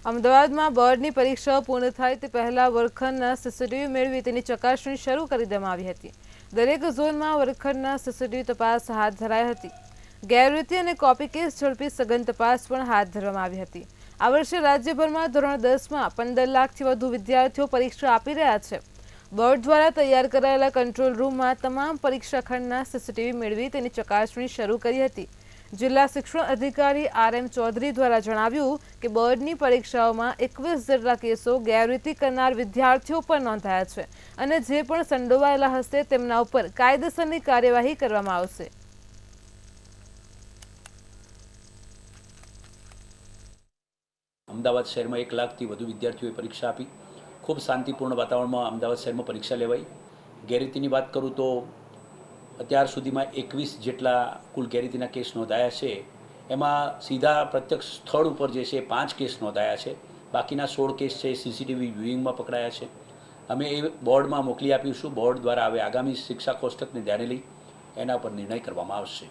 અમદાવાદમાં બોર્ડની પરીક્ષાઓ પૂર્ણ થાય તે પહેલા વર્ગખંડના સીસીટીવી મેળવી તેની ચકાસણી શરૂ કરી દેવામાં આવી હતી। દરેક ઝોનમાં વર્ગખંડના સીસીટીવી તપાસ હાથ ધરાઈ હતી। ગેરરીતિ અને કોપી કેસ ઝડપી સઘન તપાસ પણ હાથ ધરવામાં આવી હતી। આ વર્ષે રાજ્યભરમાં ધોરણ 10માં 15 લાખથી વધુ વિદ્યાર્થીઓ પરીક્ષા આપી રહ્યા છે। બોર્ડ દ્વારા તૈયાર કરાયેલા કંટ્રોલ રૂમમાં તમામ પરીક્ષા ખંડના સીસીટીવી મેળવી તેની ચકાસણી શરૂ કરી હતી। જિલ્લા શિક્ષણ અધિકારી આર.એમ. ચૌધરી દ્વારા જણાવ્યું કે બોર્ડની પરીક્ષાઓમાં 21 જેટલા કેસો ગેરરીતિ કરનાર વિદ્યાર્થીઓ પર નોંધાયા છે અને જે પણ સંડોવાયેલા હશે તેમના ઉપર કાયદેસરની કાર્યવાહી કરવામાં આવશે। અમદાવાદ શહેરમાં 1 લાખથી વધુ વિદ્યાર્થીઓએ પરીક્ષા આપી। ખૂબ શાંતિપૂર્ણ વાતાવરણમાં અમદાવાદ શહેરમાં પરીક્ષા લેવાઈ। ગેરરીતિની વાત કરું તો અત્યાર સુધીમાં 21 જેટલા કુલ ગેરરીતિના કેસ નોંધાયા છે। એમાં સીધા પ્રત્યક્ષ સ્થળ ઉપર જે છે 5 કેસ નોંધાયા છે। બાકીના 16 કેસ છે સીસીટીવી વ્યુઇંગમાં પકડાયા છે। અમે એ બોર્ડમાં મોકલી આપીશું। બોર્ડ દ્વારા હવે આગામી શિક્ષા કોષ્ટકને ધ્યાને લઈ એના પર નિર્ણય કરવામાં આવશે।